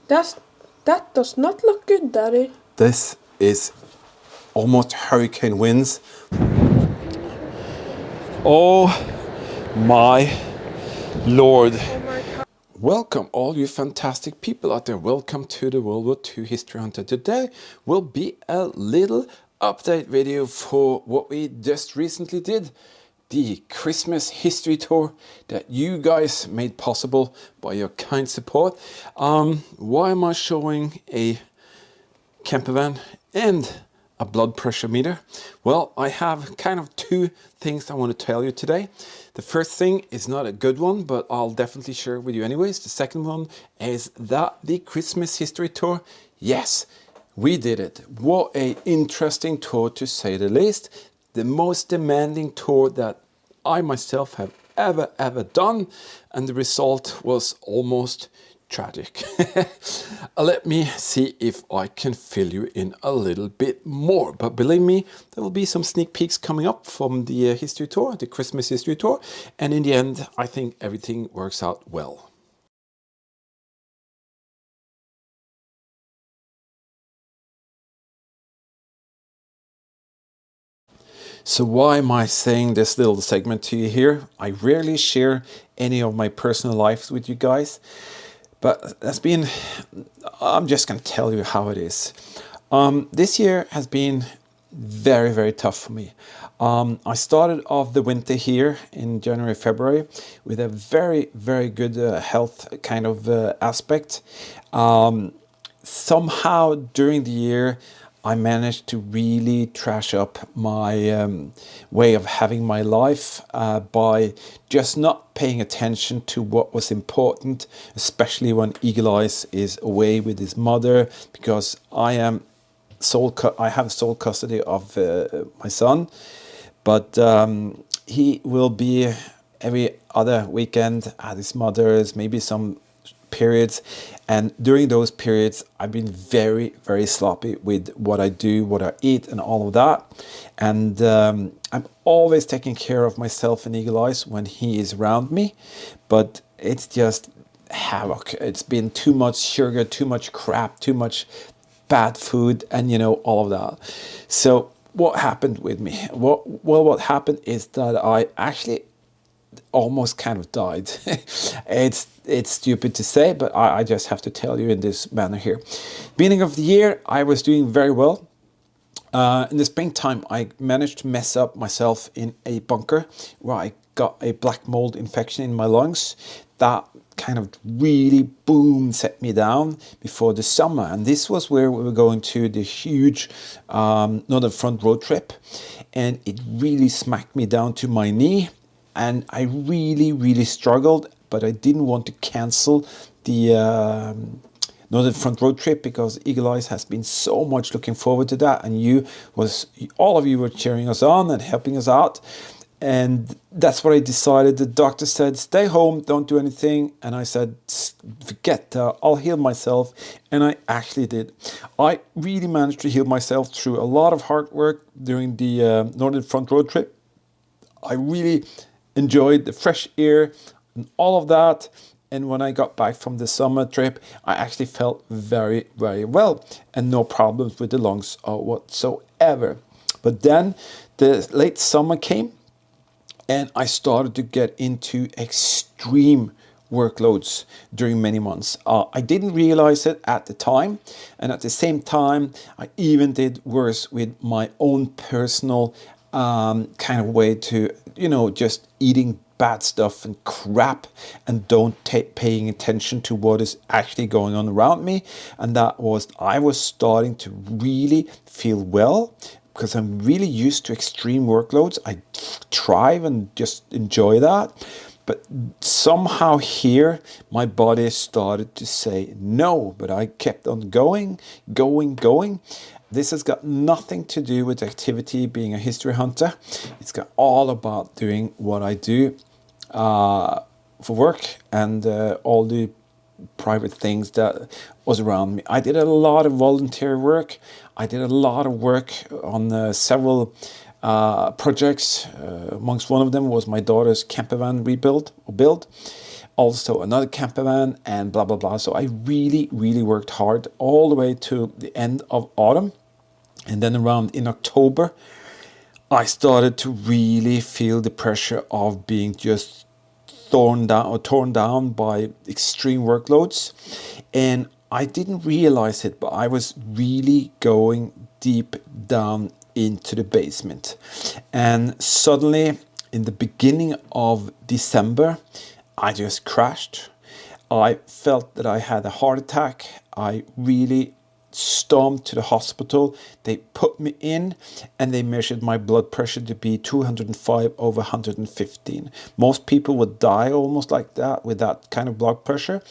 That's, that does not look good, Daddy. This is almost hurricane winds. Oh my Lord. Oh my God. Welcome all you fantastic people out there. Welcome to the World War II History Hunter. Today will be a little update video for what we just recently did. The Christmas history tour that you guys made possible by your kind support. Why am I showing a camper van and a blood pressure meter? Well, I have kind of two things I want to tell you today. The first thing is not a good one, but I'll definitely share it with you anyways. The second one is that the Christmas history tour, yes, we did it. What a interesting tour, to say the least. The most demanding tour that I myself have ever done, and the result was almost tragic. Let me see if I can fill you in a little bit more. But believe me, there will be some sneak peeks coming up from the history tour, the Christmas history tour. And in the end, I think everything works out well. So why am I saying this little segment to you here? I rarely share any of my personal lives with you guys. But I'm just going to tell you how it is. This year has been very tough for me. I started off the winter here in January, February with a very good health kind of aspect. Somehow during the year, I managed to really trash up my way of having my life by just not paying attention to what was important, especially when Eagle Eyes is away with his mother, because I have sole custody of my son, but he will be every other weekend at his mother's, maybe some periods, and during those periods I've been very sloppy with what I do, what I eat, and all of that. And I'm always taking care of myself and Eagle Eyes when he is around me, but it's just havoc. It's been too much sugar, too much crap, too much bad food, and you know, all of that. So what happened with me? What happened is that I actually almost kind of died. It's stupid to say, but I just have to tell you in this manner here. Beginning of the year, I was doing very well. In the springtime, I managed to mess up myself in a bunker where I got a black mold infection in my lungs. That kind of really boom set me down before the summer, and this was where we were going to the huge Northern Front road trip, and it really smacked me down to my knee. And I really struggled, but I didn't want to cancel the Northern Front road trip because Eagle Eyes has been so much looking forward to that, and all of you were cheering us on and helping us out. And that's what I decided. The doctor said, stay home, don't do anything. And I said, forget that, I'll heal myself. And I actually did. I really managed to heal myself through a lot of hard work during the Northern Front road trip. I really enjoyed the fresh air and all of that. And when I got back from the summer trip, I actually felt very well and no problems with the lungs or whatsoever. But then the late summer came and I started to get into extreme workloads during many months. I didn't realize it at the time, and at the same time I even did worse with my own personal kind of way to, you know, just eating bad stuff and crap and don't paying attention to what is actually going on around me. And that was, I was starting to really feel well because I'm really used to extreme workloads. I thrive and just enjoy that. But somehow here, my body started to say no, but I kept on going. This has got nothing to do with activity, being a history hunter. It's got all about doing what I do for work and all the private things that was around me. I did a lot of volunteer work. I did a lot of work on several projects. Amongst one of them was my daughter's camper van build. also another camper van, and blah blah blah. So I really worked hard all the way to the end of autumn, and then around in October I started to really feel the pressure of being just torn down by extreme workloads. And I didn't realize it, but I was really going deep down into the basement. And suddenly, in the beginning of December, I just crashed. I felt that I had a heart attack. I really stormed to the hospital. They put me in and they measured my blood pressure to be 205 over 115. Most people would die almost like that with that kind of blood pressure.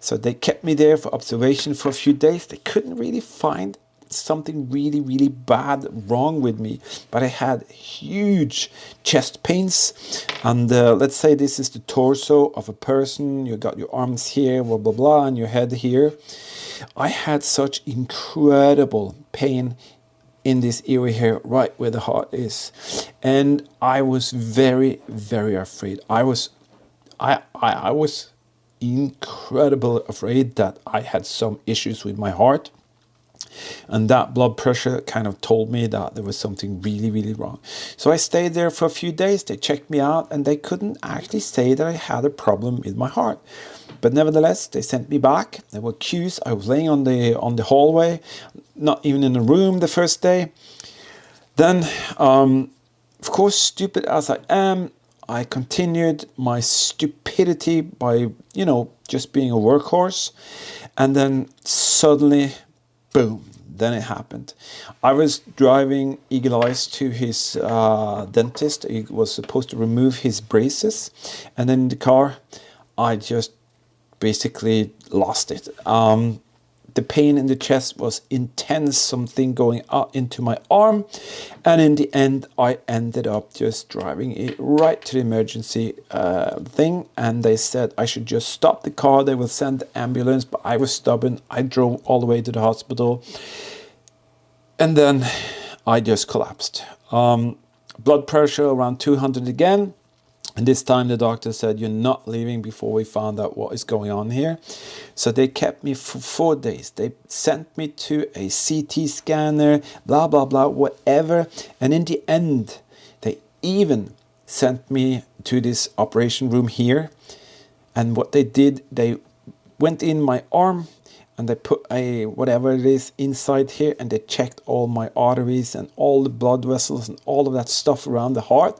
So they kept me there for observation for a few days. They couldn't really find something really bad wrong with me, but I had huge chest pains. And let's say this is the torso of a person. You got your arms here, blah blah blah, and your head here. I had such incredible pain in this area here, right where the heart is, and I was very afraid. I was incredibly afraid that I had some issues with my heart. And that blood pressure kind of told me that there was something really wrong. So I stayed there for a few days. They checked me out and they couldn't actually say that I had a problem with my heart. But nevertheless, they sent me back. There were queues. I was laying on the hallway, not even in a room the first day. Then, of course, stupid as I am, I continued my stupidity by, just being a workhorse. And then suddenly, boom, then it happened. I was driving Eagle Eyes to his dentist. He was supposed to remove his braces. And then in the car, I just basically lost it. The pain in the chest was intense, something going out into my arm. And in the end, I ended up just driving it right to the emergency thing. And they said I should just stop the car. They will send the ambulance, but I was stubborn. I drove all the way to the hospital. And then I just collapsed. Blood pressure around 200 again. And this time the doctor said, you're not leaving before we found out what is going on here. So they kept me for 4 days. They sent me to a CT scanner, blah, blah, blah, whatever. And in the end, they even sent me to this operation room here. And what they did, they went in my arm and they put a whatever it is inside here, and they checked all my arteries and all the blood vessels and all of that stuff around the heart,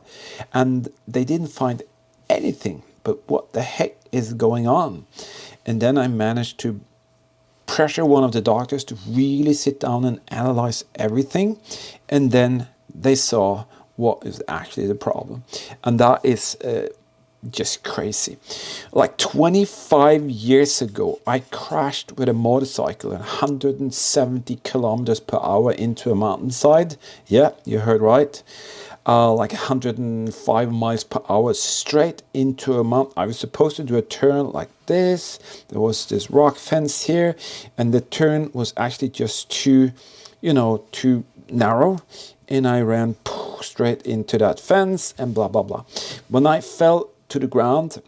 and they didn't find anything. But what the heck is going on? And then I managed to pressure one of the doctors to really sit down and analyze everything, and then they saw what is actually the problem, and that is just crazy. Like 25 years ago, I crashed with a motorcycle at 170 kilometers per hour into a mountainside. Yeah, you heard right. Like 105 miles per hour straight into a mountain. I was supposed to do a turn like this. There was this rock fence here, and the turn was actually just too narrow, and I ran straight into that fence and blah blah blah. When I fell to the ground,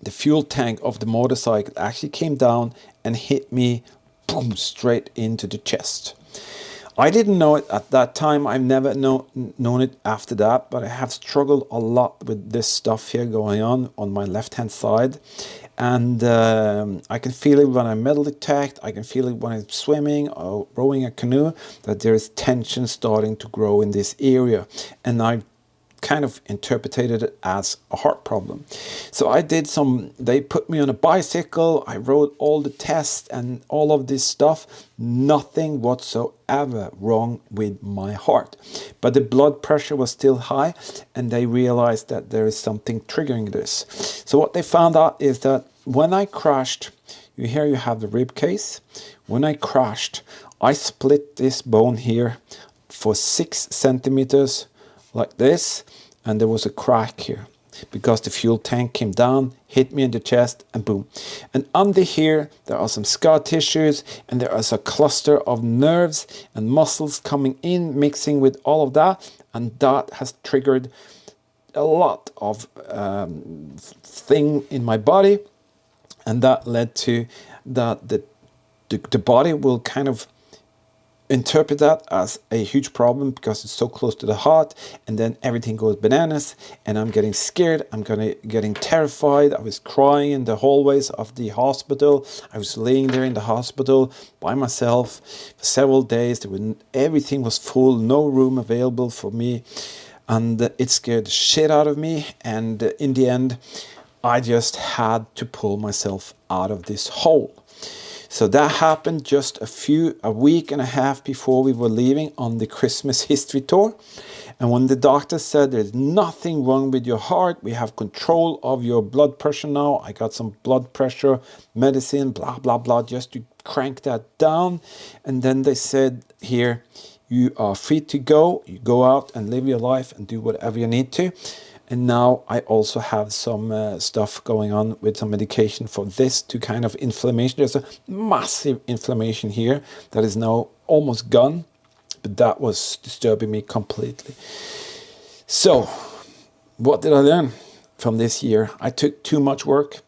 the fuel tank of the motorcycle actually came down and hit me, boom, straight into the chest. I didn't know it at that time. I've never known it after that, but I have struggled a lot with this stuff here going on my left hand side. And I can feel it when I'm metal detect. I can feel it when I'm swimming or rowing a canoe, that there is tension starting to grow in this area. And I kind of interpreted it as a heart problem. So they put me on a bicycle. I wrote all the tests and all of this stuff. Nothing whatsoever wrong with my heart. But the blood pressure was still high, and they realized that there is something triggering this. So what they found out is that when I crashed, you have the rib case. When I crashed, I split this bone here for 6 centimeters like this, and there was a crack here because the fuel tank came down, hit me in the chest, and boom. And under here there are some scar tissues, and there is a cluster of nerves and muscles coming in, mixing with all of that, and that has triggered a lot of thing in my body. And that led to that the body will kind of interpret that as a huge problem because it's so close to the heart, and then everything goes bananas, and I'm getting scared, getting terrified. I was crying in the hallways of the hospital. I was laying there in the hospital by myself for several days. Everything was full, no room available for me, and it scared the shit out of me. And in the end, I just had to pull myself out of this hole. So that happened just a week and a half before we were leaving on the Christmas history tour. And when the doctor said there's nothing wrong with your heart, we have control of your blood pressure now. I got some blood pressure medicine, blah, blah, blah, just to crank that down. And then they said, here, you are free to go. You go out and live your life and do whatever you need to. And now I also have some stuff going on with some medication for this to kind of inflammation. There's a massive inflammation here that is now almost gone, but that was disturbing me completely. So what did I learn from this year? I took too much work,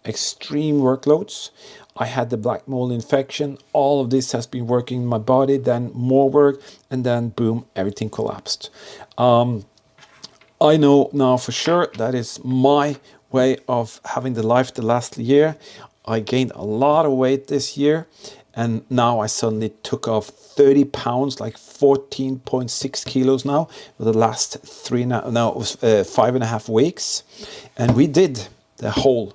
extreme workloads. I had the black mold infection. All of this has been working in my body, then more work, and then boom, everything collapsed. I know now for sure that is my way of having the life the last year. I gained a lot of weight this year, and now I suddenly took off 30 pounds, like 14.6 kilos now for the last 5.5 weeks. And we did the whole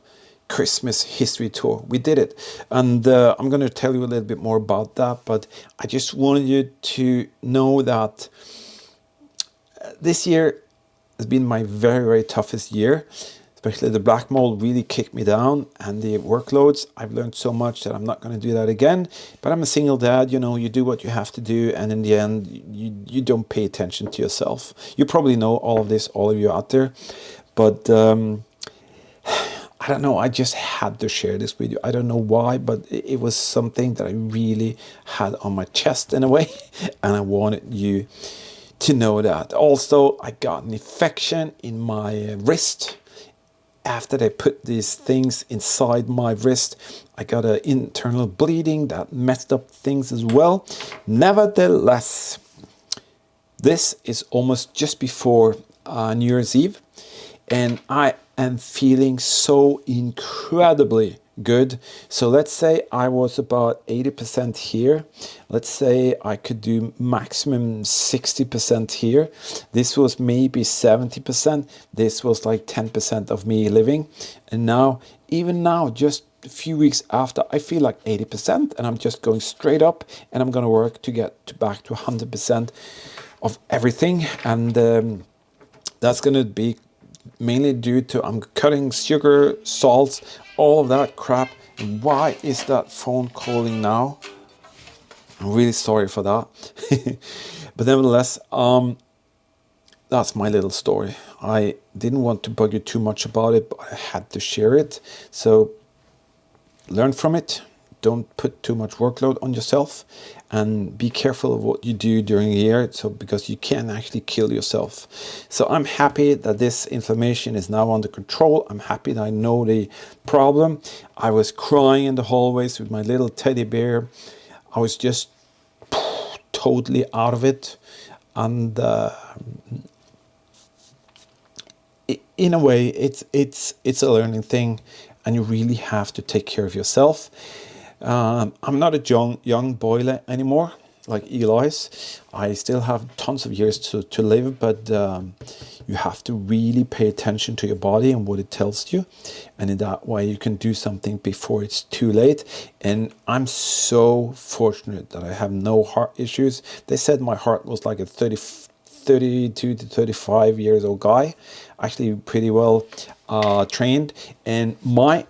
Christmas history tour. We did it. And I'm going to tell you a little bit more about that, but I just wanted you to know that this year has been my very, very toughest year. Especially the black mold really kicked me down, and the workloads. I've learned so much that I'm not going to do that again. But I'm a single dad, you know, you do what you have to do, and in the end, you don't pay attention to yourself. You probably know all of this, all of you out there. But I don't know, I just had to share this with you. I don't know why, but it was something that I really had on my chest in a way, and I wanted you to know that. Also, I got an infection in my wrist. After they put these things inside my wrist, I got an internal bleeding that messed up things as well. Nevertheless, this is almost just before New Year's Eve, and I am feeling so incredibly good. So let's say I was about 80% here. Let's say I could do maximum 60% here. This was maybe 70%. This was like 10% of me living. And now, even now, just a few weeks after, I feel like 80%, and I'm just going straight up, and I'm going to work to get back to 100% of everything. And that's going to be mainly due to I'm cutting sugar, salts, all of that crap. And why is that phone calling now? I'm really sorry for that. But nevertheless, that's my little story. I didn't want to bug you too much about it, but I had to share it. So learn from it. Don't put too much workload on yourself, and be careful of what you do during the year, so because you can actually kill yourself. So I'm happy that this inflammation is now under control. I'm happy that I know the problem. I was crying in the hallways with my little teddy bear. I was just totally out of it, and in a way, it's a learning thing, and you really have to take care of yourself. I'm not a young boiler anymore, like Eli's. I still have tons of years to live, but you have to really pay attention to your body and what it tells you. And in that way, you can do something before it's too late. And I'm so fortunate that I have no heart issues. They said my heart was like a 32 to 35 years old guy, actually pretty well trained. And my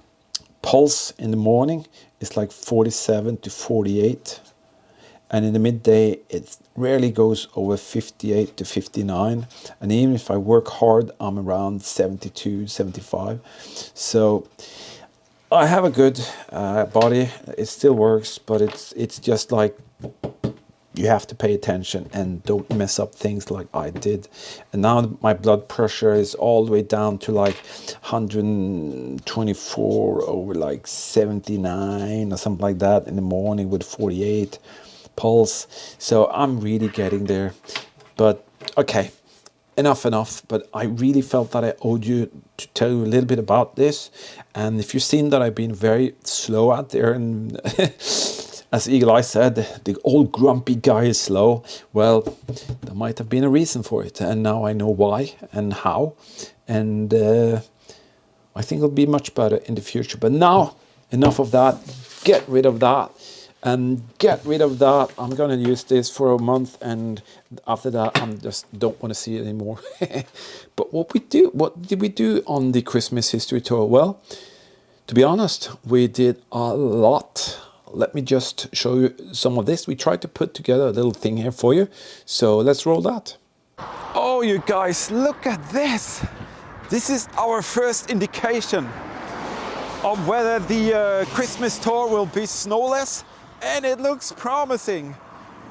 pulse in the morning is like 47 to 48, and in the midday it rarely goes over 58 to 59, and even if I work hard, I'm around 72, 75. So I have a good body. It still works, but it's just like you have to pay attention and don't mess up things like I did. And now my blood pressure is all the way down to like 124 over like 79 or something like that in the morning with 48 pulse. So I'm really getting there. But okay, enough. But I really felt that I owed you to tell you a little bit about this. And if you've seen that I've been very slow out there, and as Eagle Eye said, the old grumpy guy is slow. Well, there might have been a reason for it, and now I know why and how, and I think it'll be much better in the future. But now, enough of that. Get rid of that. And get rid of that. I'm gonna use this for a month, and after that, I just don't want to see it anymore. But what did we do on the Christmas history tour? Well, to be honest, we did a lot. Let me just show you some of this. We tried to put together a little thing here for you. So let's roll that. Oh, you guys, look at this. This is our first indication of whether the Christmas tour will be snowless, and it looks promising.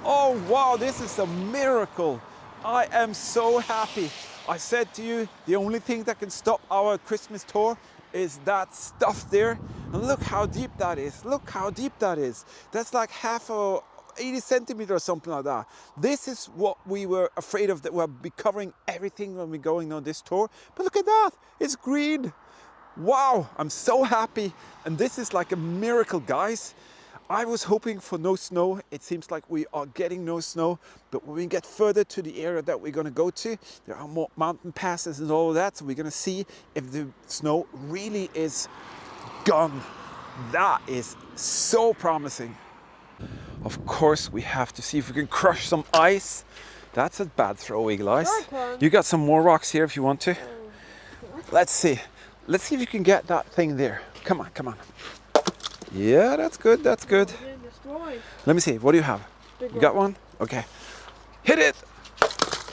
Oh wow, this is a miracle. I am so happy. I said to you, the only thing that can stop our Christmas tour is that stuff there. And look how deep that is. Look how deep that is. That's like half a 80 centimeters or something like that. This is what we were afraid of, that we'll be covering everything when we're going on this tour. But look at that, it's green. Wow, I'm so happy. And this is like a miracle, guys. I was hoping for no snow. It seems like we are getting no snow, but when we get further to the area that we're gonna go to, there are more mountain passes and all of that, so we're gonna see if the snow really is gone. That is so promising. Of course, we have to see if we can crush some ice. That's a bad throw, Eagle Eyes. You got some more rocks here if you want to. Let's see. Let's see if you can get that thing there. Come on, come on. Yeah, that's good, that's good. Let me see, what do you have? You got one? Okay. Hit it!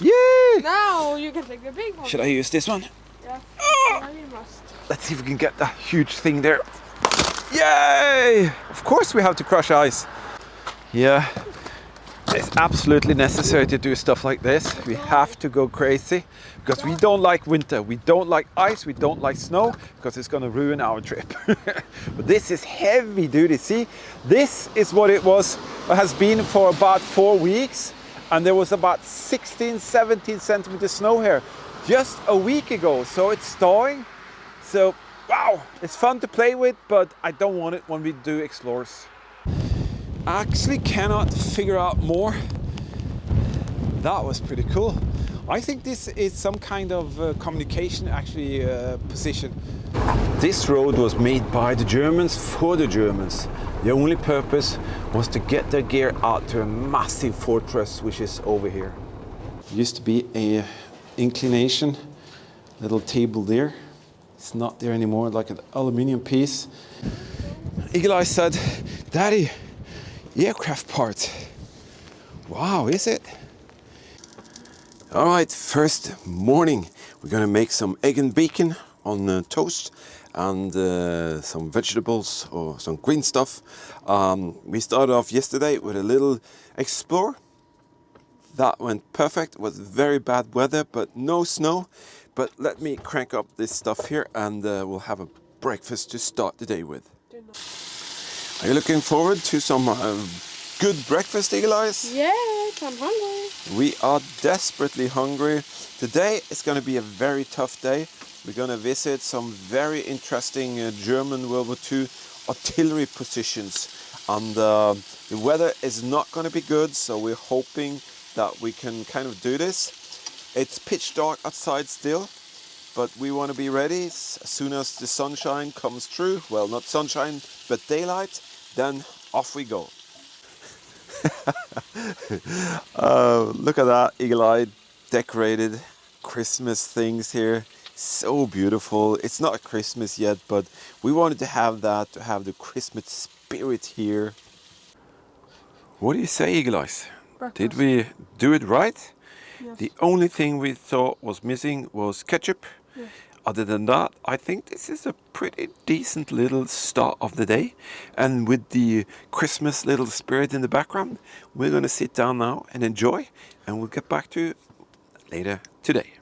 Yay! Now you can take the big one. Should I use this one? Yeah. Now you must. Let's see if we can get that huge thing there. Yay! Of course we have to crush ice. Yeah, it's absolutely necessary to do stuff like this. We have to go crazy because we don't like winter, we don't like ice, we don't like snow, because it's gonna ruin our trip. But this is heavy duty. See, this is what it has been for about 4 weeks, and there was about 16, 17 centimeters snow here just a week ago. So it's thawing. So wow, it's fun to play with, but I don't want it when we do explores. I actually cannot figure out more. That was pretty cool. I think this is some kind of communication position. This road was made by the Germans for the Germans. The only purpose was to get their gear out to a massive fortress which is over here. Used to be a inclination, little table there. It's not there anymore, like an aluminium piece. Eagle Eye said, "Daddy, aircraft parts." Wow, is it? All right, first morning. We're gonna make some egg and bacon on toast and some vegetables or some green stuff. We started off yesterday with a little explore. That went perfect. It was very bad weather, but no snow. But let me crank up this stuff here and we'll have a breakfast to start the day with. Are you looking forward to some good breakfast, Eagle Eyes? Yes, I'm hungry. We are desperately hungry. Today is going to be a very tough day. We're going to visit some very interesting German World War II artillery positions. And the weather is not going to be good, so we're hoping that we can kind of do this. It's pitch dark outside still, but we want to be ready as soon as the sunshine comes through. Well, not sunshine, but daylight, then off we go. Look at that, Eagle Eye decorated Christmas things here. So beautiful. It's not Christmas yet, but we wanted to have that, to have the Christmas spirit here. What do you say, Eagle Eyes? Did we do it right? Yes. The only thing we thought was missing was ketchup. Yes. other than that, I think this is a pretty decent little start of the day. And with the Christmas little spirit in the background, we're going to sit down now and enjoy. And we'll get back to you later today.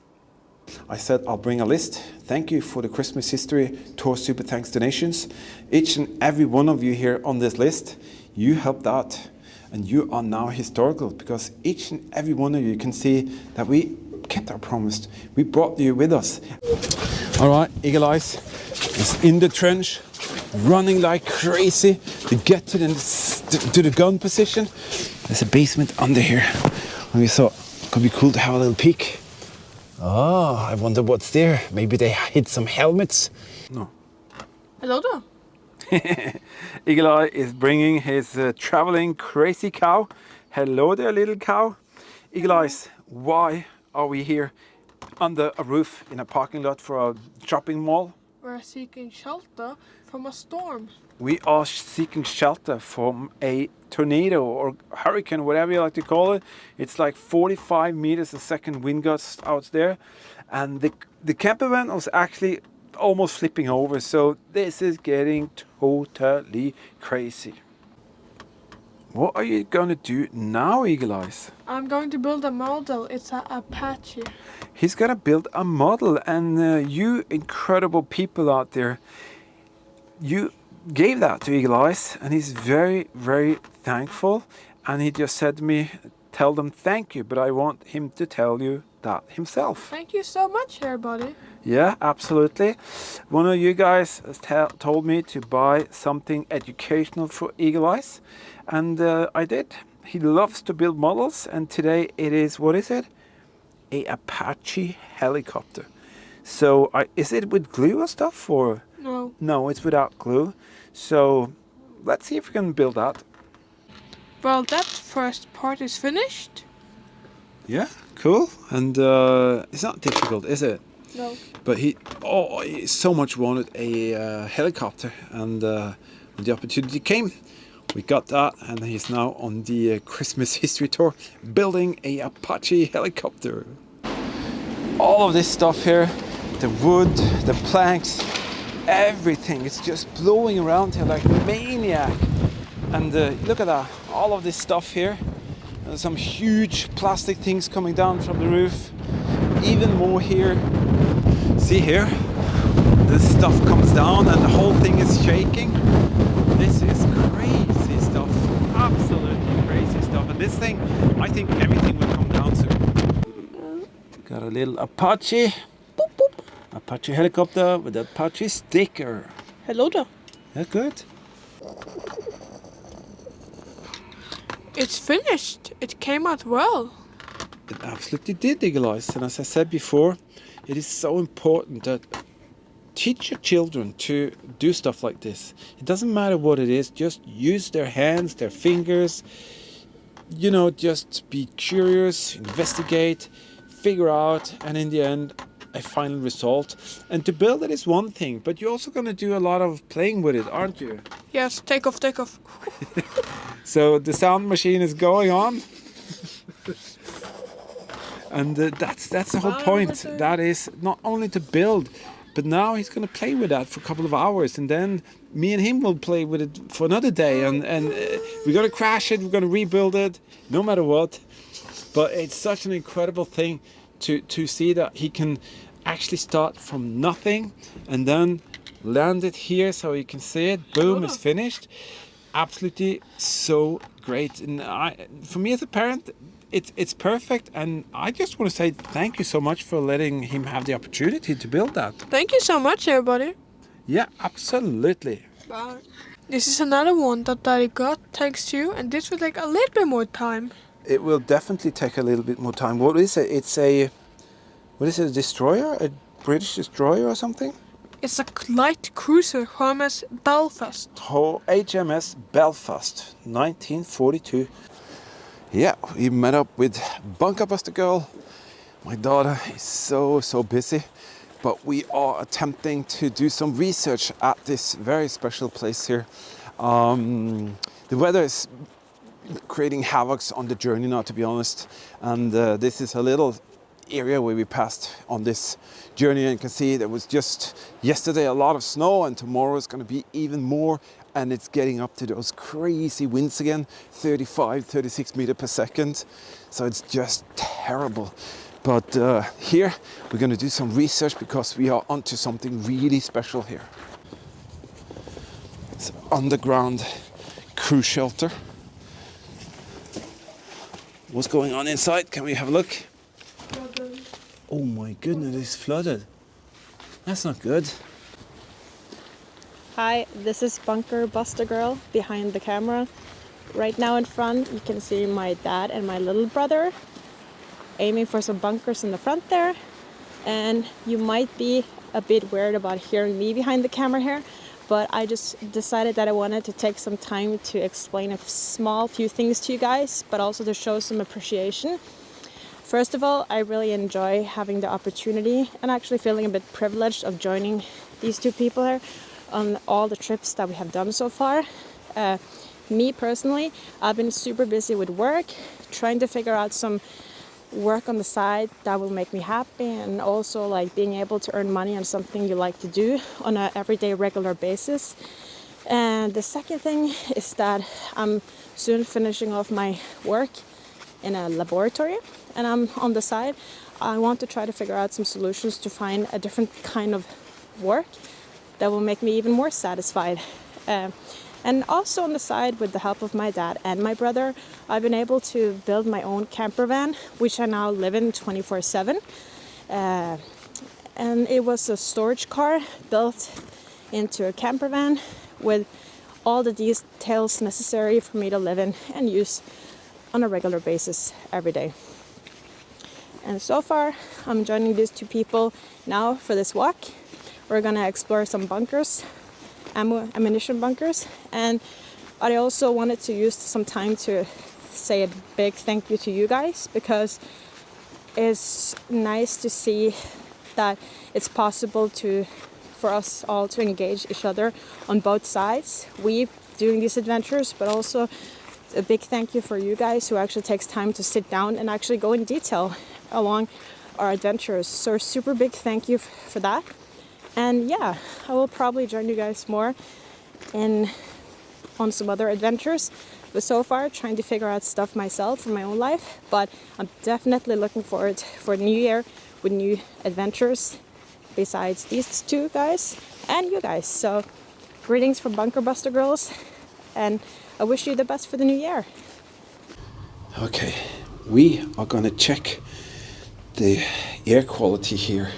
I said I'll bring a list. Thank you for the Christmas history tour super thanks donations. Each and every one of you here on this list, you helped out. And you are now historical because each and every one of you can see that we kept our promise. We brought you with us. All right, Eagle Eyes is in the trench, running like crazy to get to the gun position. There's a basement under here. And we thought it could be cool to have a little peek. Oh, I wonder what's there. Maybe they hid some helmets. No. Hello there. Eagle Eye is bringing his traveling crazy cow. Hello there, little cow. Eagle Eyes, why are we here under a roof in a parking lot for a shopping mall? We're seeking shelter from a storm. We are seeking shelter from a tornado or hurricane, whatever you like to call it. It's like 45 meters a second wind gusts out there. And the camper van was actually almost flipping over, so this is getting totally crazy. What are you going to do now, Eagle Eyes? I'm going to build a model. It's an Apache. He's going to build a model, and you incredible people out there, you gave that to Eagle Eyes, and he's very, very thankful. And he just said to me, tell them thank you, but I want him to tell you that himself. Thank you so much, everybody. Yeah, absolutely. One of you guys has told me to buy something educational for Eagle Eyes, and I did. He loves to build models, and today it is, what is it? A Apache helicopter. So is it with glue or stuff, or? No. No, it's without glue. So let's see if we can build that. Well, that first part is finished. Yeah, cool. And it's not difficult, is it? No. But he so much wanted a helicopter, and when the opportunity came, we got that, and he's now on the Christmas history tour building a Apache helicopter. All of this stuff here, the wood, the planks, everything, it's just blowing around here like maniac. And look at that, all of this stuff here. There's some huge plastic things coming down from the roof. Even more here. See here, this stuff comes down and the whole thing is shaking. This is crazy stuff, absolutely crazy stuff. And this thing, I think everything will come down soon. Got a little Apache, boop, boop. Apache helicopter with an Apache sticker. Hello there. Yeah, good. It's finished. It came out well. It absolutely did, Eagle Eyes. And as I said before, it is so important that teach your children to do stuff like this. It doesn't matter what it is, just use their hands, their fingers, you know, just be curious, investigate, figure out, and in the end, a final result. And to build it is one thing, but you're also going to do a lot of playing with it, aren't you? Yes, take off, take off. So the sound machine is going on. And that's the whole point. That is not only to build, but now he's going to play with that for a couple of hours, and then me and him will play with it for another day, and we're going to crash it, we're going to rebuild it, no matter what. But it's such an incredible thing to see that he can actually start from nothing and then land it here so you can see it. Boom, it's finished. Absolutely so great. And for me as a parent, it's perfect, and I just want to say thank you so much for letting him have the opportunity to build that. Thank you so much, everybody. Yeah, absolutely. Bye. This is another one that Daddy got thanks to you, and this will take a little bit more time. It will definitely take a little bit more time. What is it? It's a destroyer? A British destroyer or something? It's a light cruiser, HMS Belfast. HMS Belfast, 1942. Yeah, we met up with Bunker Buster Girl. My daughter is so busy, but we are attempting to do some research at this very special place here. The weather is creating havocs on the journey now, to be honest, and this is a little area where we passed on this journey, and you can see there was just yesterday a lot of snow, and tomorrow is going to be even more, and it's getting up to those crazy winds again, 35, 36 meters per second. So it's just terrible. But here we're going to do some research because we are onto something really special here. It's an underground crew shelter. What's going on inside? Can we have a look? Flooded. Oh my goodness, it's flooded. That's not good. Hi, this is Bunker Buster Girl behind the camera. Right now in front you can see my dad and my little brother aiming for some bunkers in the front there. And you might be a bit weird about hearing me behind the camera here, but I just decided that I wanted to take some time to explain a small few things to you guys, but also to show some appreciation. First of all, I really enjoy having the opportunity and actually feeling a bit privileged of joining these two people here on all the trips that we have done so far. Me personally, I've been super busy with work, trying to figure out some work on the side that will make me happy, and also like being able to earn money on something you like to do on an everyday regular basis. And the second thing is that I'm soon finishing off my work in a laboratory, and I'm on the side. I want to try to figure out some solutions to find a different kind of work that will make me even more satisfied. And also on the side, with the help of my dad and my brother, I've been able to build my own camper van, which I now live in 24/7. And it was a storage car built into a camper van with all the details necessary for me to live in and use on a regular basis every day. And so far, I'm joining these two people now for this walk. We're gonna explore some bunkers, ammunition bunkers, and I also wanted to use some time to say a big thank you to you guys, because it's nice to see that it's possible for us all to engage each other on both sides. We doing these adventures, but also a big thank you for you guys who actually takes time to sit down and actually go in detail along our adventures. So a super big thank you for that. And yeah, I will probably join you guys more on some other adventures. But so far, trying to figure out stuff myself in my own life. But I'm definitely looking forward for New Year with new adventures besides these two guys and you guys. So greetings from Bunker Buster Girls, and I wish you the best for the new year. Okay, we are gonna check the air quality here.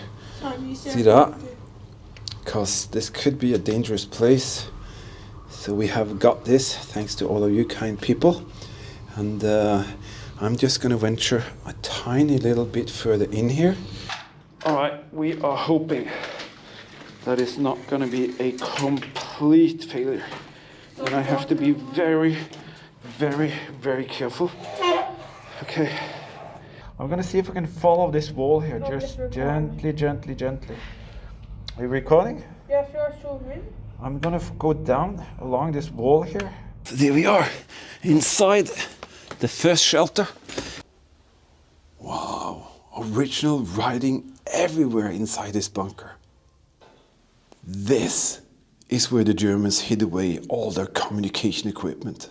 See that? Because this could be a dangerous place. So we have got this, thanks to all of you kind people. And I'm just going to venture a tiny little bit further in here. All right, we are hoping that it's not going to be a complete failure. And I have to be very, very, very careful. Okay. I'm going to see if I can follow this wall here, just gently, gently, gently. Are you recording? Yeah, sure, I'm gonna go down along this wall here. So there we are, inside the first shelter. Wow, original writing everywhere inside this bunker. This is where the Germans hid away all their communication equipment.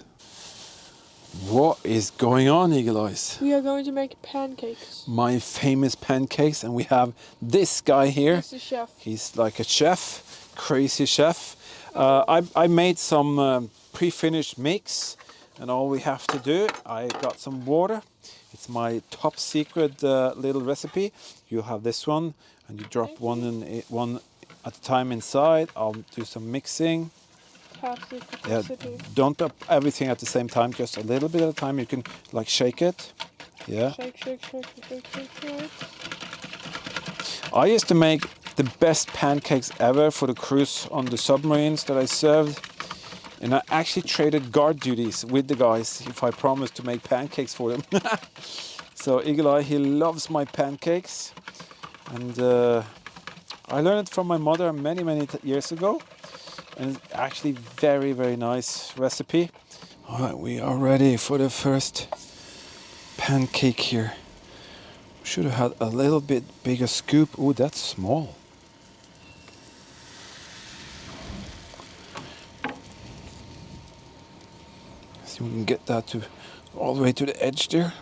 What is going on, Eagle Eyes? We are going to make pancakes. My famous pancakes, and we have this guy here. He's the chef. He's like a chef, crazy chef. I made some pre-finished mix, and all we have to do, I got some water. It's my top secret little recipe. You have this one, and you drop one at a time inside. I'll do some mixing. Yeah, don't drop everything at the same time, just a little bit at a time. You can like shake it. Yeah. Shake. I used to make the best pancakes ever for the crews on the submarines that I served. And I actually traded guard duties with the guys if I promised to make pancakes for them. So Eagle Eye, he loves my pancakes. And I learned it from my mother many years ago. And it's actually very, very nice recipe. All right, we are ready for the first pancake here. Should have had a little bit bigger scoop. Oh, that's small. See if we can get that to all the way to the edge there.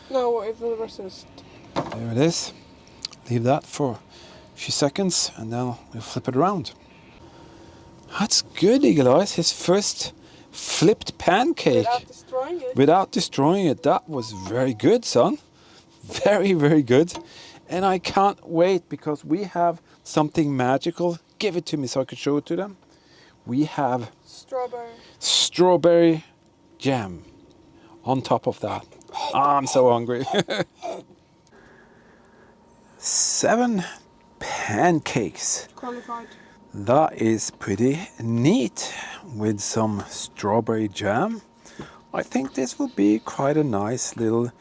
No, it will resist. There it is. Leave that for a few seconds and then we'll flip it around. That's good, Eagle Eyes. His first flipped pancake. Without destroying it. Without destroying it. That was very good, son. Very, very good. And I can't wait because we have something magical. Give it to me so I can show it to them. We have strawberry jam on top of that. I'm so hungry. 7 pancakes. Qualified. That is pretty neat with some strawberry jam. I think this will be quite a nice little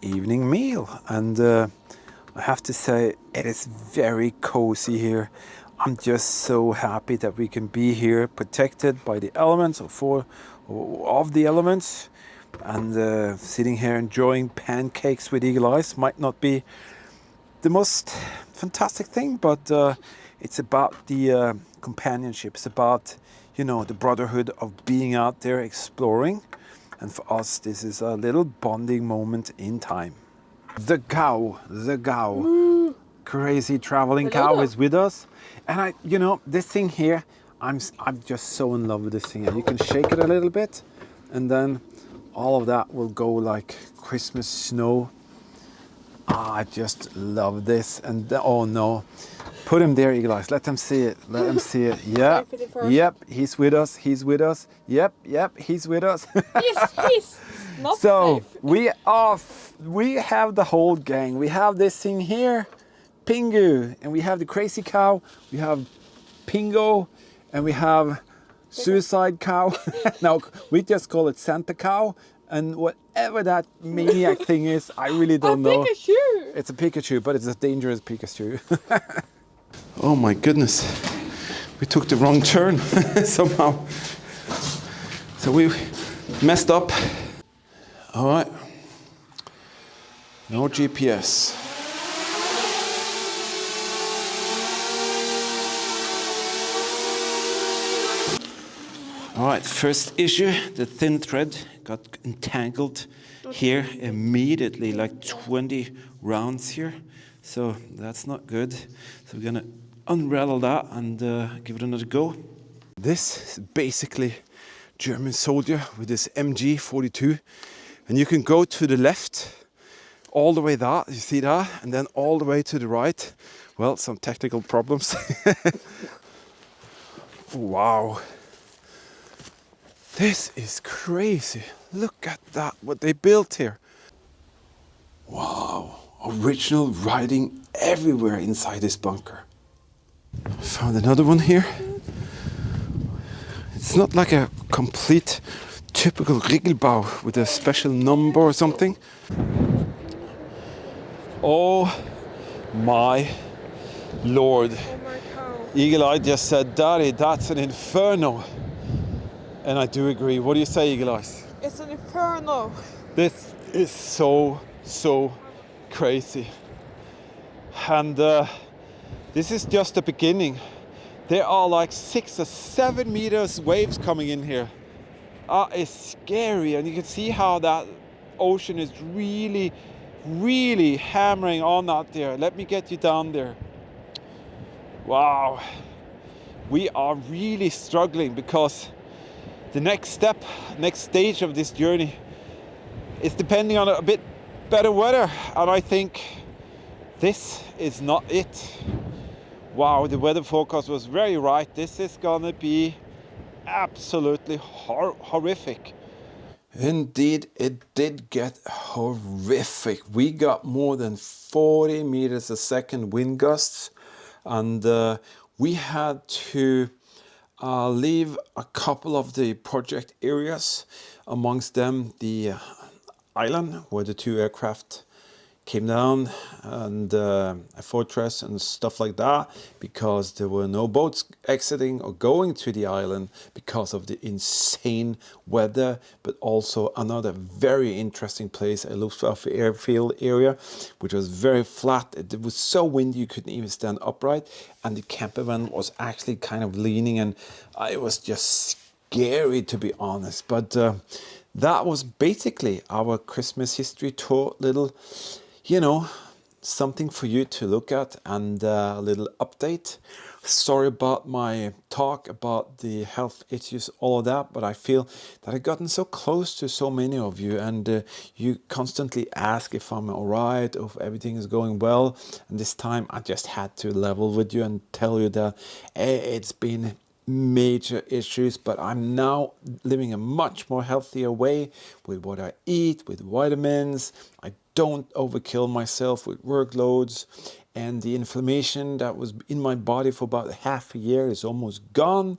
evening meal. And I have to say it is very cozy here. I'm just so happy that we can be here protected by the elements or of the elements. And sitting here enjoying pancakes with Eagle Eyes might not be the most fantastic thing, but it's about the companionship. It's about, you know, the brotherhood of being out there exploring. And for us, this is a little bonding moment in time. The cow. Crazy traveling cow is with us. And you know, this thing here, I'm just so in love with this thing. You can shake it a little bit, and then all of that will go like Christmas snow. I just love this. And oh no, put him there, Eagle Eyes. Let them see it. Let them see it. Yeah. Yep. He's with us. He's with us. Yep. He's with us. He's not so safe. we have the whole gang. We have this thing here, Pingu, and we have the crazy cow. We have Pingo, and we have suicide cow. No, we just call it Santa cow. And whatever that maniac thing is, I really don't know. Pikachu! It's a Pikachu, but it's a dangerous Pikachu. Oh my goodness. We took the wrong turn somehow. So we messed up. All right. No GPS. All right, first issue, the thin thread got entangled here immediately, like 20 rounds here. So that's not good. So we're gonna unravel that and give it another go. This is basically German soldier with this MG 42. And you can go to the left, all the way that, you see that? And then all the way to the right. Well, some technical problems. Wow. This is crazy. Look at that, what they built here. Wow, original writing everywhere inside this bunker. Found another one here. It's not like a complete typical Riegelbau with a special number or something. Oh my Lord. Oh my cow. Eagle Eye just said, Daddy, that's an inferno. And I do agree. What do you say, Eagle Eyes? It's an inferno. This is so crazy. And this is just the beginning. There are like 6 or 7 meters waves coming in here. It's scary, and you can see how that ocean is really hammering on out there. Let me get you down there. Wow. We are really struggling because the next stage of this journey is depending on a bit better weather, and I think this is not it. Wow, the weather forecast was very right. This is gonna be absolutely horrific. Indeed, it did get horrific. We got more than 40 meters a second wind gusts, and we had to leave a couple of the project areas, amongst them the island where the 2 aircraft came down, and a fortress and stuff like that, because there were no boats exiting or going to the island because of the insane weather. But also another very interesting place, a Luftwaffe airfield area, which was very flat. It was so windy you couldn't even stand upright, and the camper van was actually kind of leaning, and it was just scary, to be honest. But that was basically our Christmas history tour. Little, something for you to look at, and a little update. Sorry about my talk about the health issues, all of that, but I feel that I've gotten so close to so many of you, and you constantly ask if I'm all right, or if everything is going well. And this time I just had to level with you and tell you that it's been major issues, but I'm now living a much more healthier way with what I eat, with vitamins. I don't overkill myself with workloads, and the inflammation that was in my body for about half a year is almost gone,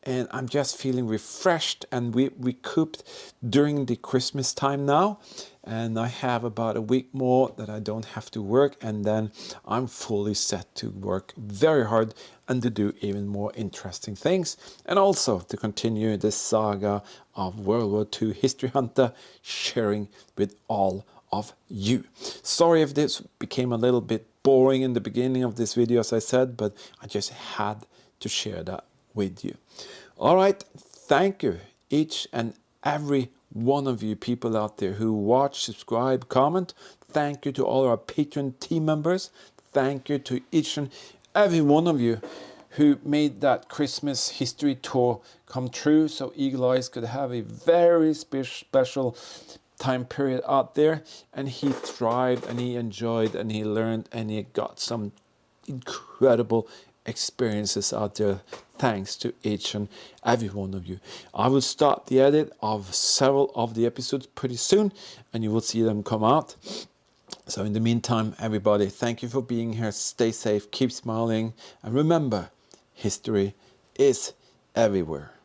and I'm just feeling refreshed and we recouped during the Christmas time now. And I have about a week more that I don't have to work, and then I'm fully set to work very hard and to do even more interesting things, and also to continue this saga of World War II History Hunter, sharing with all of you. Sorry if this became a little bit boring in the beginning of this video, as I said, but I just had to share that with you. All right, thank you, each and every one of you people out there who watch, subscribe, comment. Thank you to all our Patreon team members. Thank you to each and every one of you who made that Christmas history tour come true, so Eagle Eyes could have a very special time period out there, and he thrived and he enjoyed and he learned and he got some incredible experiences out there, thanks to each and every one of you. I will start the edit of several of the episodes pretty soon, and you will see them come out. So in the meantime, everybody, thank you for being here. Stay safe, keep smiling, and remember, history is everywhere.